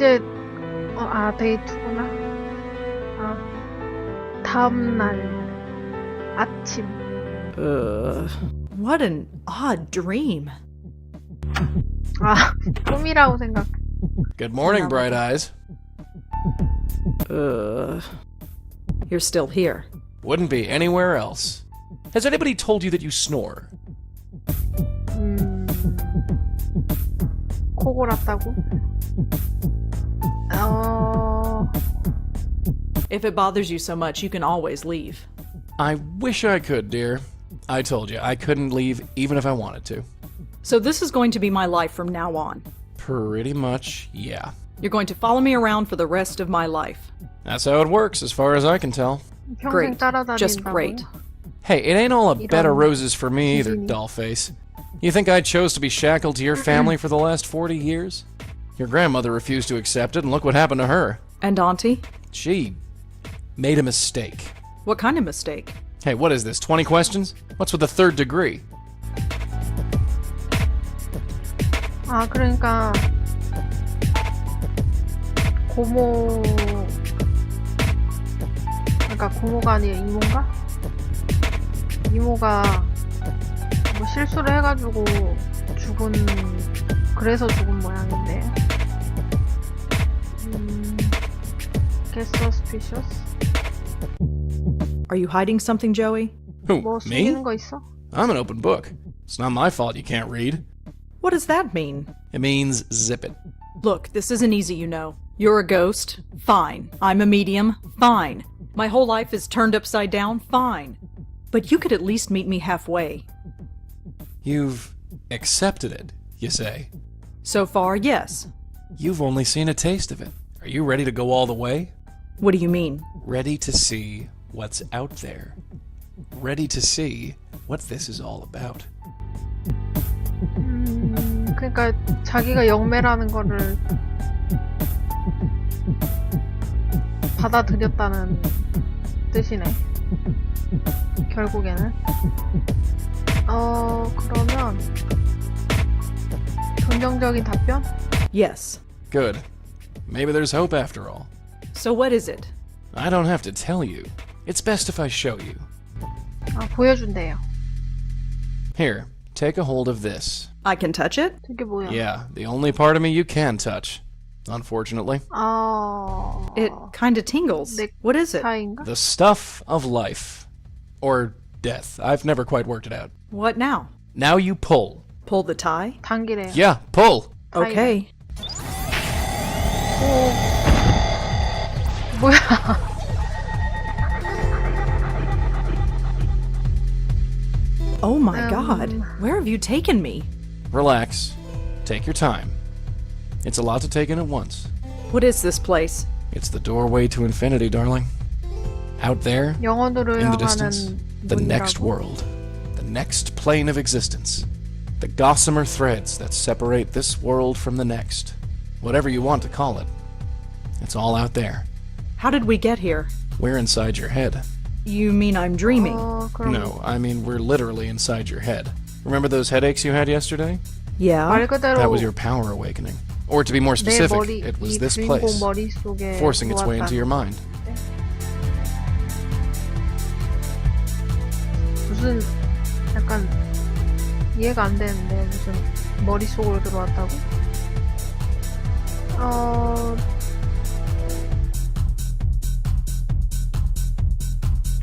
이제 데이 2구나. 다음날 아침. What an odd dream. 꿈이라고 생각. Good morning, Bright Eyes. You're still here. Wouldn't be anywhere else. Has anybody told you that you snore? 코 골았다고? If it bothers you so much, you can always leave. I wish I could, dear. I told you, I couldn't leave even if I wanted to. So this is going to be my life from now on. Pretty much, yeah. You're going to follow me around for the rest of my life. That's how it works, as far as I can tell. 평생 Great. 따라다닌다고요? Just great. Hey, it ain't all a bed of 이런 roses for me either, 기준이. dollface. You think I chose to be shackled to your family for the last 40 years? Your grandmother refused to accept it, and look what happened to her. And Auntie? She made a mistake. What kind of mistake? Hey, what is this, 20 questions? What's with the third degree? 그러니까 고모가 아니라 이모인가? 이모가 뭐 실수를 해가지고 그래서 죽은 모양인데. Get suspicious? Are you hiding something, Joey? Who, 뭐 me? 숨기는 거 있어? I'm an open book. It's not my fault you can't read. What does that mean? It means zip it. Look, this isn't easy, you know. You're a ghost? Fine. I'm a medium? Fine. My whole life is turned upside down? Fine. But you could at least meet me halfway. You've accepted it, you say. So far, yes. You've only seen a taste of it. Are you ready to go all the way? What do you mean? Ready to see what's out there. Ready to see what this is all about. 그러니까 자기가 영매라는 거를 받아들였다는 뜻이네. 결국에는. 그러면 긍정적인 답변? Yes. Good. Maybe there's hope after all. So what is it? I don't have to tell you. It's best if I show you. 보여준대요. Here, take a hold of this. I can touch it? 저게 뭐야? Yeah, the only part of me you can touch. Unfortunately. It kinda tingles. 내 What is it? 차인가? The stuff of life. Or death. I've never quite worked it out. What now? Now you pull. Pull the tie? 당기래요. Yeah, pull! Okay. 뭐야? Oh my god. Where have you taken me? Relax. Take your time. It's a lot to take in at once. What is this place? It's the doorway to infinity, darling. Out there, 영원으로 in the distance, 향하는 the next 문이라고? world. The next plane of existence. The gossamer threads that separate this world from the next. Whatever you want to call it. It's all out there. How did we get here? We're inside your head. You mean I'm dreaming? 그럼 No, I mean we're literally inside your head. Remember those headaches you had yesterday? Yeah. 말 그대로 That was your power awakening. Or to be more 내 specific, 머리, it was 이 this 주인공 place, 머릿속에 forcing its way into your mind. 무슨 약간 이해가 안 되는데 무슨 머릿속으로 들어왔다고?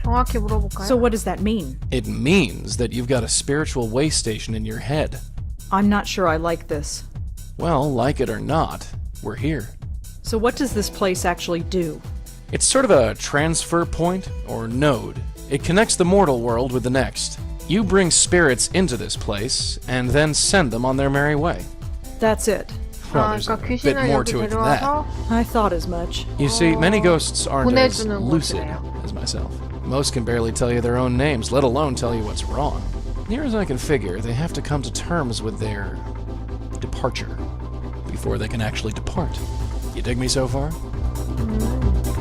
정확히 물어볼까요? So what does that mean? It means that you've got a spiritual way station in your head. I'm not sure I like this. Well, like it or not, we're here. So what does this place actually do? It's sort of a transfer point, or node. It connects the mortal world with the next. You bring spirits into this place, and then send them on their merry way. That's it. Well, there's a 그러니까 bit 귀신을 more 여기 to it than that. Oh. 데려와서 I thought as much. You see, many ghosts aren't as 보내주는 lucid 곳이래요. as myself. Most can barely tell you their own names, let alone tell you what's wrong. Near as I can figure, they have to come to terms with their departure before they can actually depart. You dig me so far?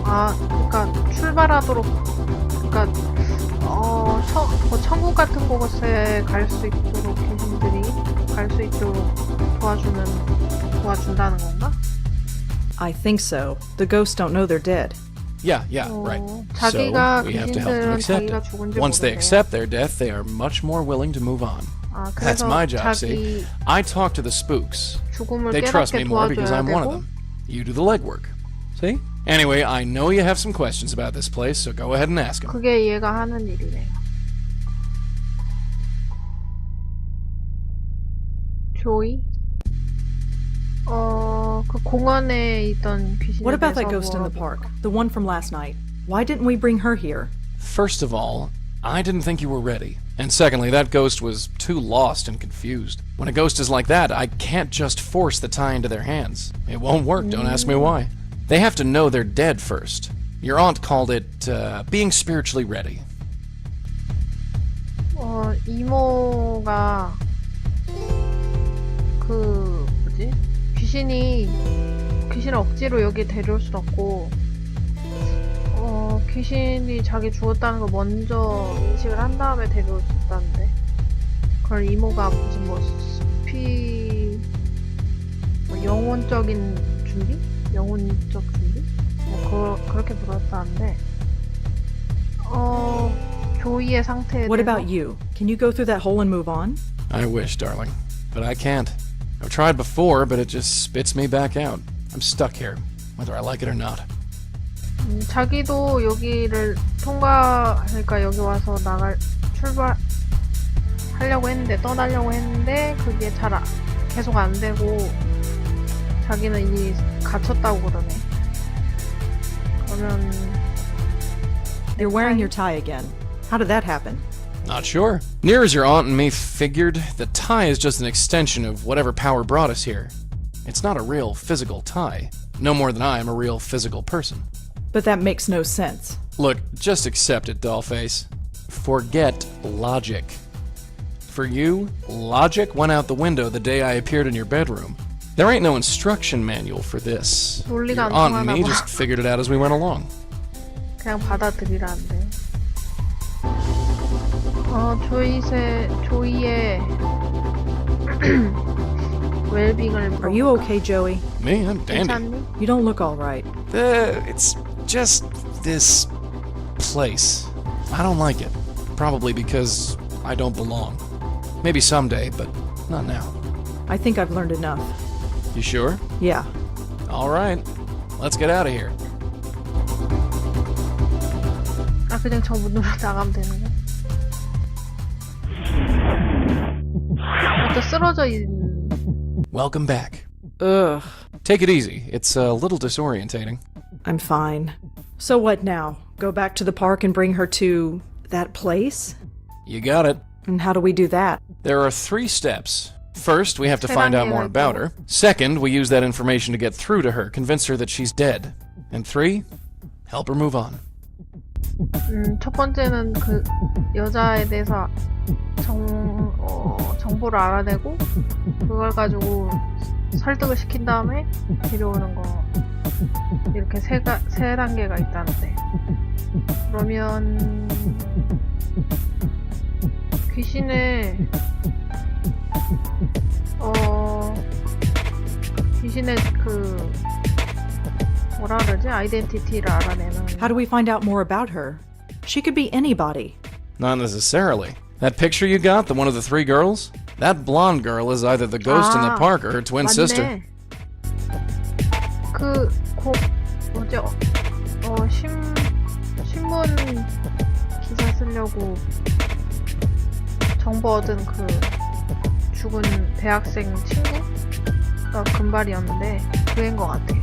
그러니까 출발하도록, 그러니까 천국 같은 곳에 갈 수 있도록 귀신들이 갈 수 있도록 도와준다는 건가? I think so. The ghosts don't know they're dead. Yeah, right. 자기가 So we have to help them 귀신들은 accept 자기가 it. 죽은지 Once they 모르네요. accept their death, they are much more willing to move on. 아, That's 그래서 my job, 자기 see? I talk to the spooks. 죽음을 They trust me 깨닫게 more because 도와줘야 I'm one of 되고 them. You do the legwork. See? Anyway, I know you have some questions about this place, so go ahead and ask them. 그게 얘가 하는 일이래요. 조이? 그 공원에 있던 귀신에 What about that 대해서 ghost in the 물어볼까? park? The one from last night. Why didn't we bring her here? First of all, I didn't think you were ready. And secondly, that ghost was too lost and confused. When a ghost is like that, I can't just force the tie into their hands. It won't work, don't ask me why. They have to know they're dead first. Your aunt called it, being spiritually ready. 이모가 그 뭐지? 귀신을 억지로 여기 데려올 순 없고 귀신이 자기 죽었다는 걸 먼저 인식을 한 다음에 데려올 수 있다는데 그걸 이모가 무슨 영혼적인 준비? 영혼적 준비? 그렇게 불렀다는데 조이의 상태에 What 대해서 about you? Can you go through that hole and move on? I wish, darling. But I can't. I've tried before, but it just spits me back out. I'm stuck here, whether I like it or not. 자기도 여기를 그러니까 여기 와서 떠나려고 했는데 그게 계속 안 되고 자기는 이미 갇혔다고 그러네. 그러면 You're wearing your tie again. How did that happen? Not sure. Near as your aunt and me figured, the tie is just an extension of whatever power brought us here. It's not a real physical tie. No more than I am a real physical person. But that makes no sense. Look, just accept it, dollface. Forget logic. For you, logic went out the window the day I appeared in your bedroom. There ain't no instruction manual for this. Your 논리가 안 aunt and me 통하나 봐. just figured it out as we went along. 그냥 받아들이라는데. 조이의 웰빙을 Are you okay, Joey? Me, I'm dandy. 괜찮니? You don't look all right. It's just this place. I don't like it. Probably because I don't belong. Maybe someday, but not now. I think I've learned enough. You sure? Yeah. All right. Let's get out of here. 그냥 저 문으로 나가면 되는 거야? 또 쓰러져 있는. Welcome back. Ugh. Take it easy. It's a little disorientating. I'm fine. So what now? Go back to the park and bring her to that place? You got it. And how do we do that? There are 3 steps. First, we have to find out more about her. Second, we use that information to get through to her, convince her that she's dead. And 3, help her move on. 첫 번째는 그 여자에 대해서 정보를 알아내고 그걸 가지고 설득을 시킨 다음에 데려오는 거 이렇게 세 단계가 있다는데 그러면 귀신의 그 뭐라 그러지? 아이덴티티를 알아내는. How do we find out more about her? She could be anybody. Not necessarily. That picture you got, the one of the 3 girls? That blonde girl is either the ghost in the park or her twin sister. 신문 기사 쓰려고 정보 얻은 그 죽은 대학생 친구가 금발이었는데 그인 것 같아.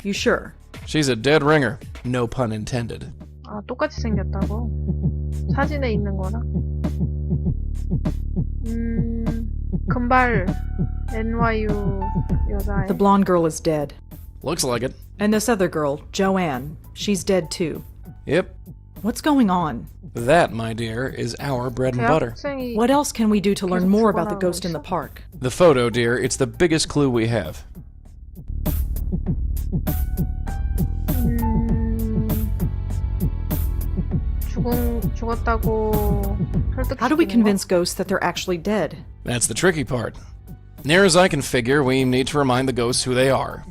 You sure? She's a dead ringer. No pun intended. 아, 똑같이 생겼다고? 사진에 있는 거랑? 금발 NYU 여자애. The blonde girl is dead. Looks like it. And this other girl, Joanne, she's dead too. Yep. What's going on? That, my dear, is our bread and butter. 대학생이 What else can we do to learn more about the 죽어나오고 ghost in the 있어? park? The photo, dear, it's the biggest clue we have. 죽었다고 설득시키는 How do we 거? convince ghosts that they're actually dead? That's the tricky part. Near as I can figure, we need to remind the ghosts who they are.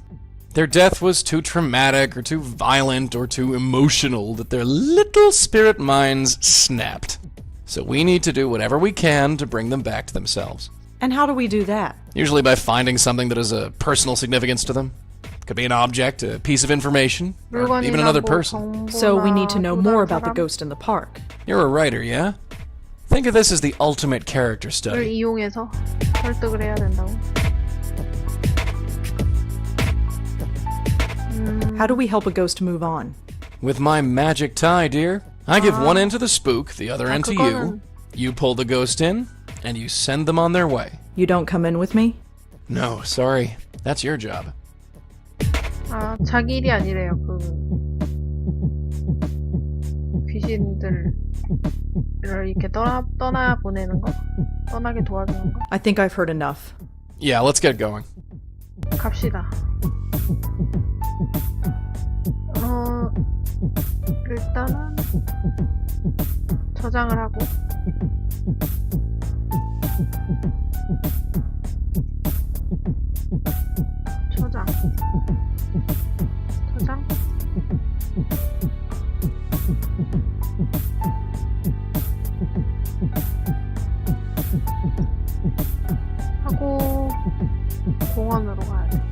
Their death was too traumatic, or too violent, or too emotional that their little spirit minds snapped. So we need to do whatever we can to bring them back to themselves. And how do we do that? Usually by finding something that has a personal significance to them. Could be an object, a piece of information, or even another person. So we need to know more about the ghost in the park. You're a writer, yeah? Think of this as the ultimate character 를 study. 이용해서 설득을 해야 된다고. How do we help a ghost move on? With my magic tie, dear. I give one end to the spook, the other end to you. 그거는- You pull the ghost in, and you send them on their way. You don't come in with me? No, sorry. That's your job. 아, 자기 일이 아니래요. 그 귀신들을 이렇게 떠나 보내는 거, 떠나게 도와주는 거. I think I've heard enough. Yeah, let's get going. 갑시다. 일단은 저장을 하고 저장 하고 공원으로 가야 돼.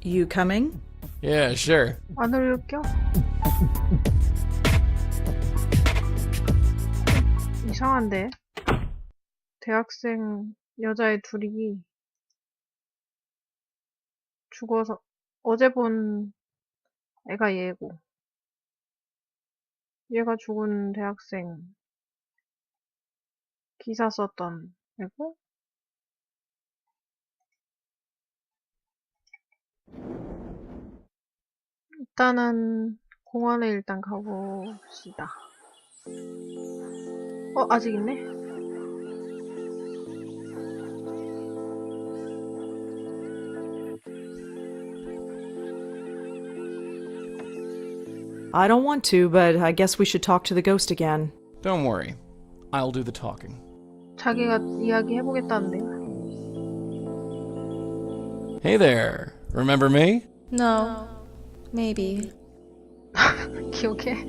You coming? Yeah, sure. 안 흘릴겨? 이상한데? 대학생 여자애 둘이 죽어서 어제 본 애가 얘고 얘가 죽은 대학생 기사 썼던 애고 일단은 공원에 일단 가봅시다. 아직 있네? I don't want to, but I guess we should talk to the ghost again. Don't worry. I'll do the talking. 자기가 이야기 해보겠다는데. Hey there. Remember me? No. Maybe. 기억해?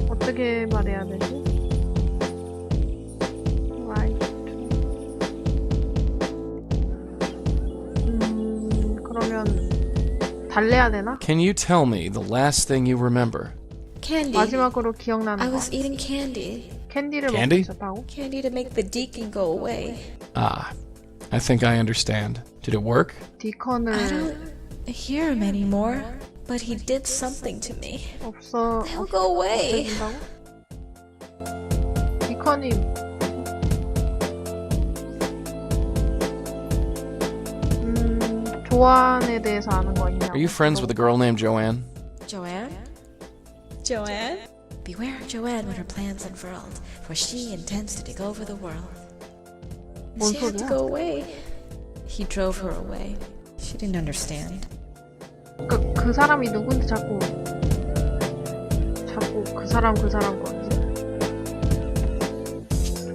어떻게 말해야 되지? Right. 그러면 달래야 되나? Can you tell me the last thing you remember? Candy. 마지막으로 기억나는 I 거. was eating candy. 캔디를 먹고 Candy? 있었다고? Candy to make the deacon go away. Ah, I think I understand. Did it work? I 디컨을 don't hear him anymore, but he did something to me. He'll go away. 없애준다고? 디컨이 조안에 대해서 아는 거 있냐고? Are you friends with a girl named Joanne? Joanne? Joanne? Beware of Joanne when her plans unfurled, for she intends to take over the world. 뭔 She had to 소리야? go away. He drove her away. She didn't understand. 그 사람이 누군지 자꾸 그 사람 거지.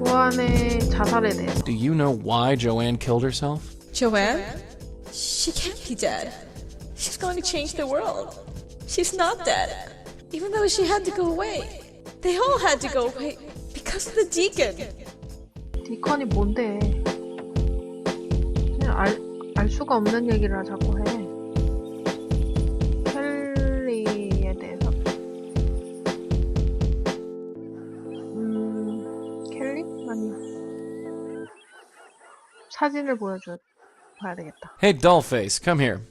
조안의 자살에 대해서. Do you know why Joanne killed herself? Joanne? She can't be dead. She's going to change the world. She's not dead. Even though she had to go away. They all had to go away because of the deacon. 디컨이 뭔데? 그냥 알 수가 없는 얘기를 자꾸 해. 켈리에 대해서. 켈리? 아니야. 사진을 봐야 되겠다. Hey, Dollface, come here.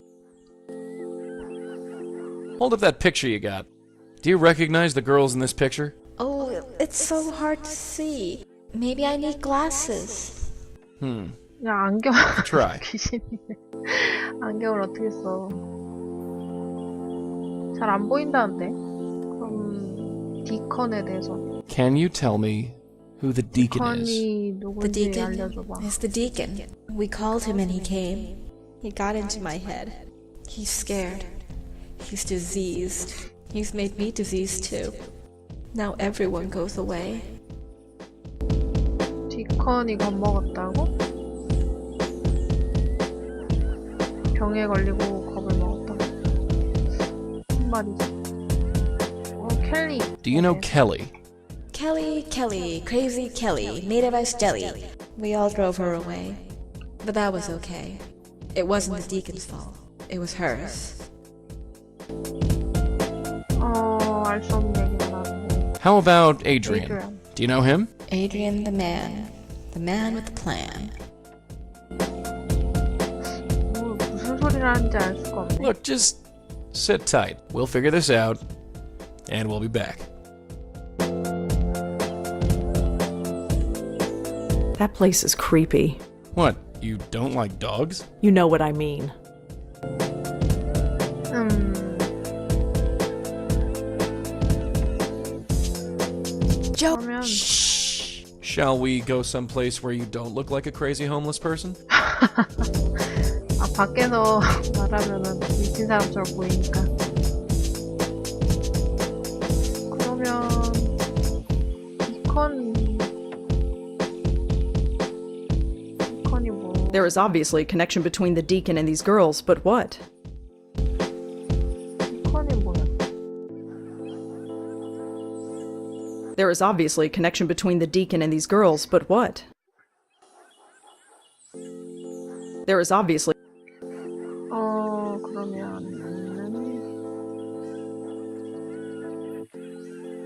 Hold up that picture you got. Do you recognize the girls in this picture? Oh, it's so hard to see. Maybe I need glasses. 야, 안경. Try. 귀신이네. 안경을 어떻게 써? 잘 안 보인다는데? 그럼 디컨에 대해서. Can you tell me who the deacon is? 디컨이 The 누군지 deacon 알려줘봐. is the deacon. We called him and he came. He got into my head. He's scared. He's diseased. He's made me diseased too. Now everyone goes away. 디컨이 겁먹었다고? 병에 걸리고 겁을 먹었다고? 무슨 말이지? 켈리. Do you know Kelly? Kelly, crazy Kelly, made of ice jelly. We all drove her away. But that was okay. It wasn't the deacon's fault. It was hers. 알 수 없는 얘기가 나오고. How about Adrian? Adrian. Do you know him? Adrian the man with the plan. 무슨 소리를 하는지 알 수가 없네. Look, just sit tight. We'll figure this out, and we'll be back. That place is creepy. What, you don't like dogs? You know what I mean. Joe, 그러면 Shall we go someplace where you don't look like a crazy homeless person? 밖에서 말하면은 미친 사람처럼 보이니까. 그러면 디컨이 뭐? There is obviously a connection between the deacon and these girls, but what? 디컨이 뭐야? There is obviously a connection between the deacon and these girls, but what? There is obviously...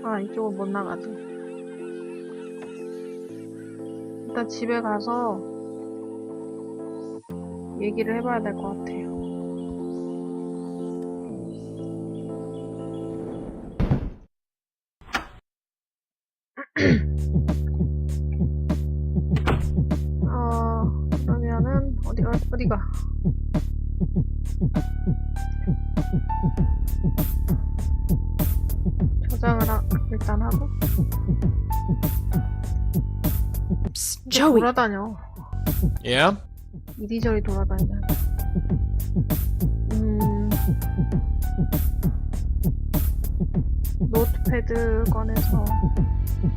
그러면은 이쪽은 못 나가지. 일단 집에 가서 얘기를 해봐야 될 것 같아요. 그러면은 어디가? 저장을 일단 하고. Psst, Joey! 돌아다녀. Yeah? 이리저리 돌아다니네. 노트패드 꺼내서.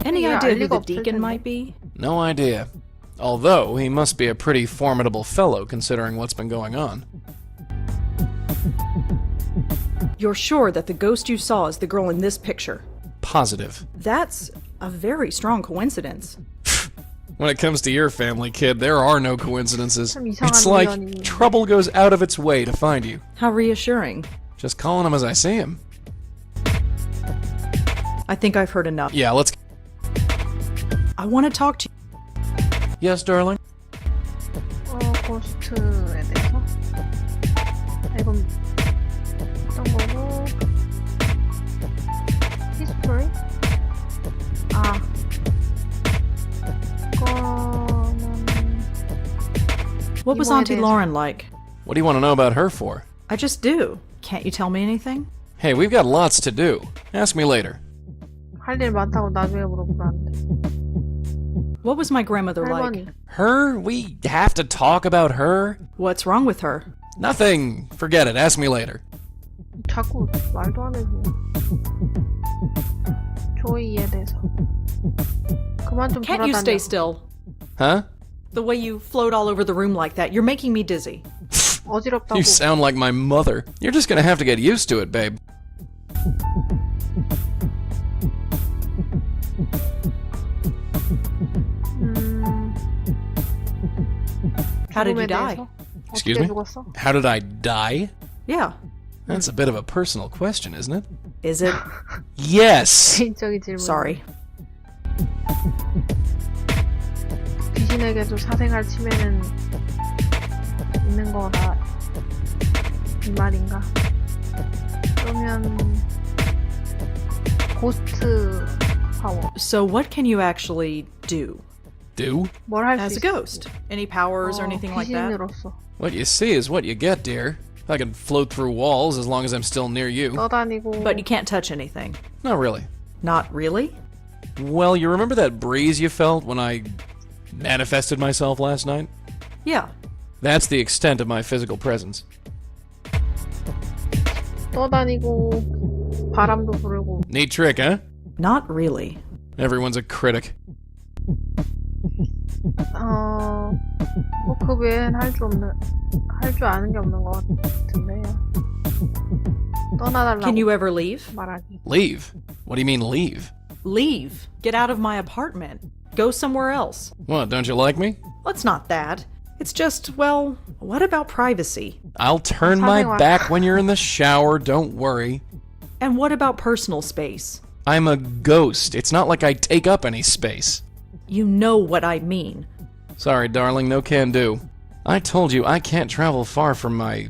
Any Yeah, idea who illegal the deacon prison. might be? No idea. Although, he must be a pretty formidable fellow considering what's been going on. You're sure that the ghost you saw is the girl in this picture? Positive. That's a very strong coincidence. When it comes to your family, kid, there are no coincidences. 참 이상한 It's like 우연이. trouble goes out of its way to find you. How reassuring. Just calling him as I see him. I think I've heard enough. Yeah, let's... I want to talk to you. Yes, darling? 고스트에 대해서. 이건 어떤 거고. 히스토리? 이거는 What was 이모에 Auntie 대해서. Lauren like? What do you want to know about her for? I just do. Can't you tell me anything? Hey, we've got lots to do. Ask me later. 할 일 많다고 나중에 물어보라는데. What was my grandmother 할머니. like? Her? We have to talk about her? What's wrong with her? Nothing. Forget it. Ask me later. 자꾸 말도 안 해줘. 조이에 대해서. 그만 좀 Can't you 돌아다녀. stay still? Huh? The way you float all over the room like that, you're making me dizzy. 어지럽다고. You sound like my mother. You're just gonna have to get used to it, babe. How did 죽음에 you die? 대해서? Excuse 어떻게 me? 죽었어? How did I die? Yeah. That's a bit of a personal question, isn't it? Is it? Yes! 개인적인 질문. Sorry. 귀신에게도 사생활 침해는 있는 거다. 이 말인가? 그러면 고스트 파워. So what can you actually do? Do? 뭘 할 As 수 a 있어? ghost? Any powers or anything like that? 귀신으로서 What you see is what you get, dear. I can float through walls as long as I'm still near you. 떠다니고. But you can't touch anything. Not really. Not really? Well, you remember that breeze you felt when I manifested myself last night? Yeah. That's the extent of my physical presence. 떠다니고 바람도 부르고. Neat trick, huh? Not really. Everyone's a critic. 뭐 그 외엔 할 줄 아는 게 없는 것 같은데. 떠나달라고 Can you ever leave? 말하기. Leave? What do you mean leave? Leave. Get out of my apartment. Go somewhere else. What, don't you like me? It's not that. It's just, well, what about privacy? I'll turn my 사생활. back when you're in the shower, don't worry. And what about personal space? I'm a ghost. It's not like I take up any space. You know what I mean. Sorry, darling, no can do. I told you I can't travel far from my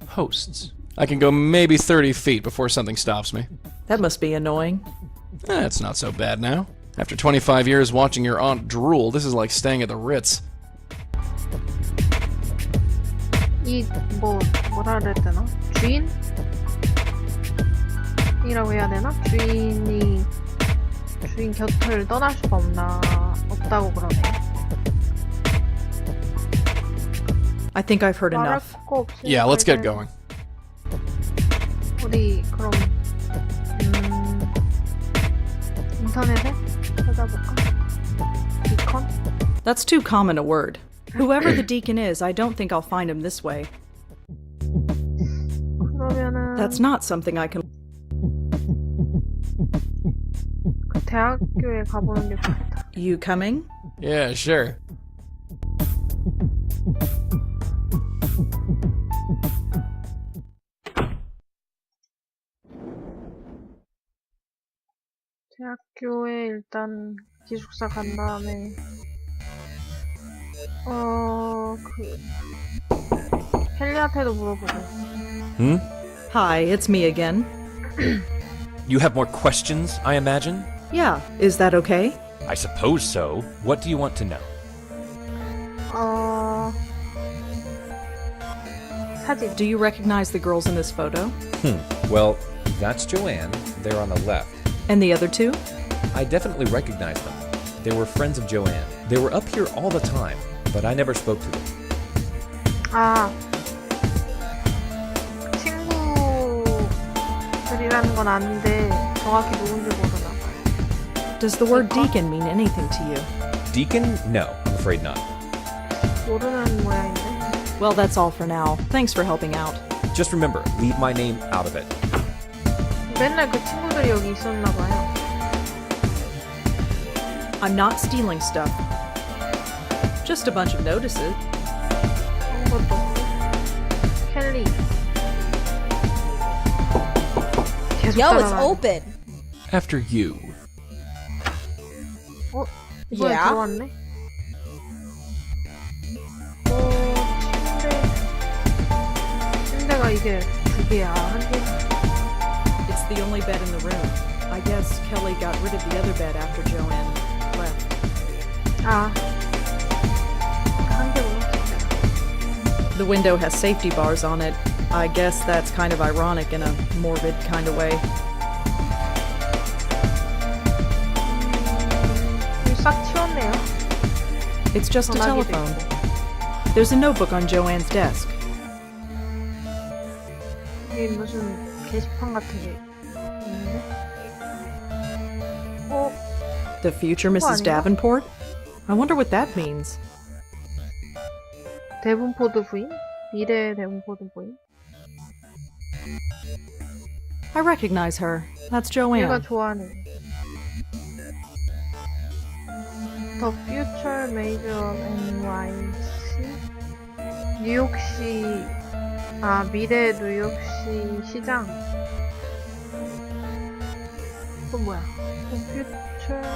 hosts. I can go maybe 30 feet before something stops me. That must be annoying. It's not so bad now. After 25 years watching your aunt drool, this is like staying at the Ritz. 뭐라 그래야 되나? 주인이라고 해야 되나? 주인 곁을 떠날 수가 없다고 그러네. I think I've heard 말할 enough. 거 없으니까 Yeah, let's get 이제 going. 우리 그럼 인터넷에 찾아볼까? 비컨? That's too common a word. Whoever the deacon is, I don't think I'll find him this way. 그러면은 That's not something I can... 그 대학교에 가보는 게 좋겠다. You coming? Yeah, sure. 대학교에 일단 기숙사 간 다음에 헨리한테도 물어보고. Hi, it's me again. You have more questions, I imagine? Yeah, is that okay? I suppose so. What do you want to know? 사진. Do you recognize the girls in this photo? Well, that's Joanne. They're on the left. And the other two? I definitely recognize them. They were friends of Joanne. They were up here all the time, but I never spoke to them. 친구들이라는 건 아는데 정확히 누군지 모르나 봐요. Does the word deacon mean anything to you? Deacon? No, I'm afraid not. 모르는 모양인데. Well, that's all for now. Thanks for helping out. Just remember, leave my name out of it. 맨날 그 친구들이 여기 있었나 봐요. I'm not stealing stuff. Just a bunch of notices. 아무것도 없고. 켈리. 계속 Yo, it's 따라가네. open. After you. 이번에 Yeah? 들어왔네. 침대가 이게 두 개야. 한 개. It's the only bed in the room. I guess Kelly got rid of the other bed after Joanne left. 한 개구나. The window has safety bars on it. I guess that's kind of ironic in a morbid kind of way. 싹 튀었네요. It's just a 전화기도 telephone. 있고. There's a notebook on Joanne's desk. 이게 무슨 게시판 같은 게 있는데? The future Mrs. 아닌가? Davenport? I wonder what that means. 데븐포드 부인? 미래 데븐포드 부인? I recognize her. That's 얘가 Joanne. 좋아하는 The Future Mayor of NYC? 뉴욕시 미래 뉴욕시 시장. 그건 뭐야? The Future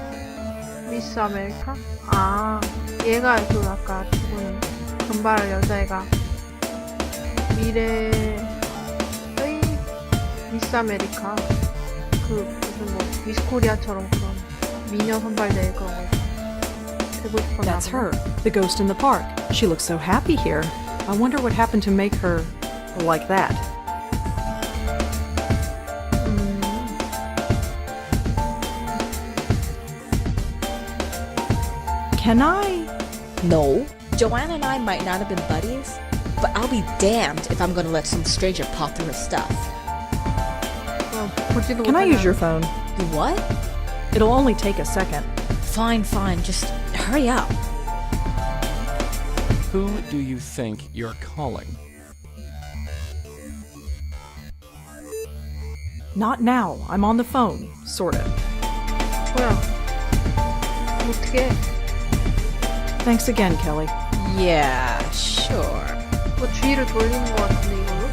Miss America? 얘가 그 아까 죽은 금발 여자애가 미래의 미스 아메리카 그 무슨 뭐 미스 코리아처럼 그런 미녀 선발대회 그런 거 되고 싶었나 That's 보네. her, the ghost in the park. She looks so happy here. I wonder what happened to make her like that. Can I? No. Joanna and I might not have been buddies, but I'll be damned if I'm gonna let some stranger pop through her stuff. 보지도 Can I use 못하는 your phone? What? It'll only take a second. Fine, just hurry up. Who do you think you're calling? Not now. I'm on the phone, sorta. 뭐야? 어떻게? Thanks again, Kelly. Yeah, sure. 뭐 주의를 돌리는 것 같은데 이걸로?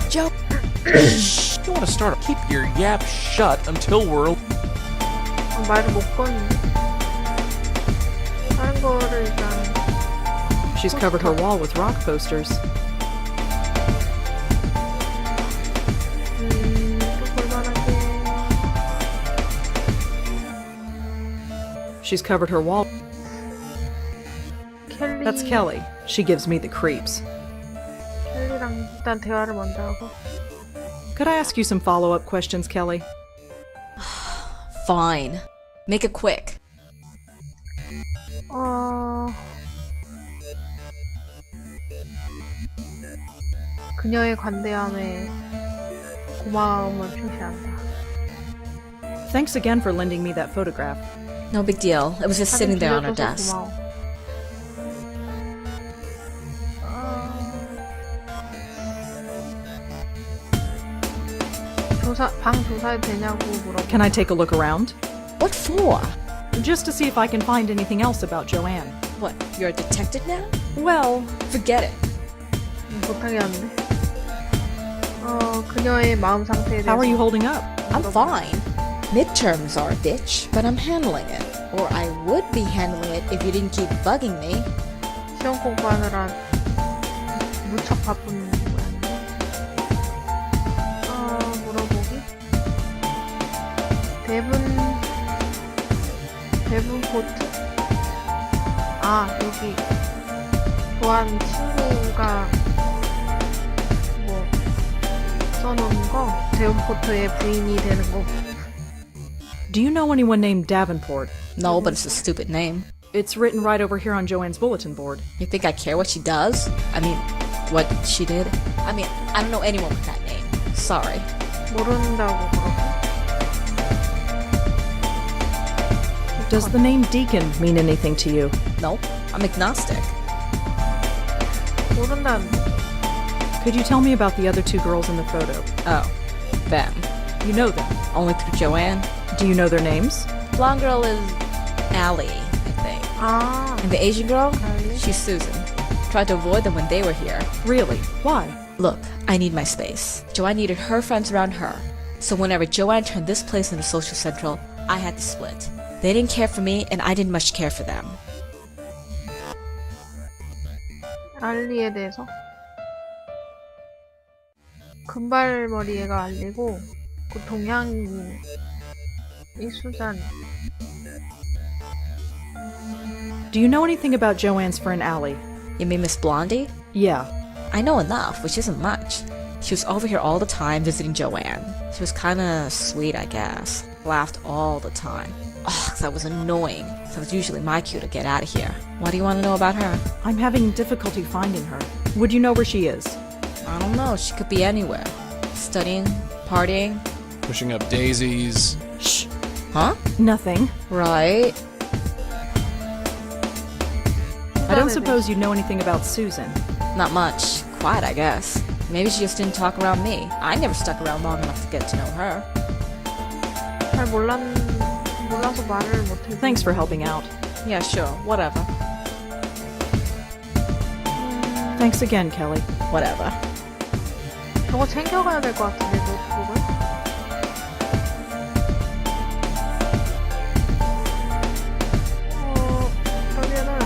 Joe. You want to start? Keep your yap shut until we're. 말을 못 꺼는데. 다른 거를 일단. She's covered her wall with rock posters. 또 볼만하게. She's covered her wall. 켈리. That's Kelly. She gives me the creeps. 켈리랑 일단 대화를 먼저 하고. Could I ask you some follow-up questions, Kelly? Fine. Make it quick. 그녀의 관대함에 고마움을 표시한다. Thanks again for lending me that photograph. No big deal. It was just sitting there on her 빌려줘서 desk. 고마워. 방 조사해도 되냐고 물어봐. Can I take a look around? What for? Just to see if I can find anything else about Joanne. What, you're a detective now? Well, Forget it. 못하게 하는데. 그녀의 마음 상태에 대해서. how are you holding up? I'm fine. Midterms are a bitch, but I'm handling it. Or I would be handling it if you didn't keep bugging me. 시험 공부하느라 무척 바쁜 모양이네. 물어보기. 대분 포트? 여기 좋아하는 친구가 뭐 써놓은 거 데븐포트의 부인이 되는 거. Do you know anyone named Davenport? No, but it's a stupid name. It's written right over here on Joanne's bulletin board. You think I care what she does? I mean, what she did? I mean, I don't know anyone with that name. Sorry. 모른다고 그러고. Does the name Deacon mean anything to you? Nope. I'm agnostic. 모른다는데. Could you tell me about the other two girls in the photo? Oh, them. You know them. Only through Joanne. Do you know their names? Blonde girl is Allie, I think. And the Asian girl? Allie. She's Susan. Tried to avoid them when they were here. Really? Why? Look, I need my space. Joanne needed her friends around her. So whenever Joanne turned this place into social central, I had to split. They didn't care for me, and I didn't much care for them. 알리에 대해서. 금발머리 애가 알리고 그 동양인 이 수잔. Do you know anything about Joanne's friend Allie? You mean Miss Blondie? Yeah. I know enough, which isn't much. She was over here all the time visiting Joanne. She was kinda sweet, I guess. Laughed all the time. Ugh, that was annoying. So it was usually my cue to get out of here. What do you want to know about her? I'm having difficulty finding her. Would you know where she is? I don't know. She could be anywhere. Studying, partying. Pushing up daisies. Shh. Huh? Nothing. Right. I don't suppose you know anything about Susan. Not much. Quiet, I guess. Maybe she just didn't talk around me. I never stuck around long enough to get to know her. 잘 몰라서 말을 못해. Thanks for helping out. Yeah, sure. Whatever. Thanks again, Kelly. Whatever. 저거 챙겨가야 될 것 같은데 노트북을. 그러면은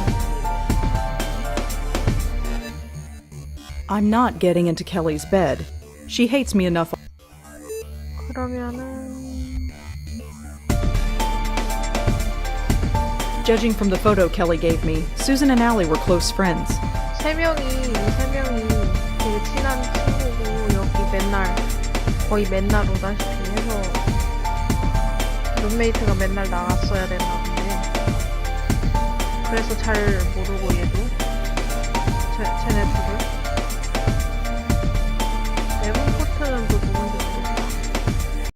I'm not getting into Kelly's bed. She hates me enough. 그러면은 Judging from the photo Kelly gave me, Susan and Allie were close friends. 이 세 명이 되게 친한 친구고 여기 거의 맨날 오다시피 해서 룸메이트가 맨날 나갔어야 됐나 본데 그래서 잘 모르고 얘도 쟤네 둘을 대부분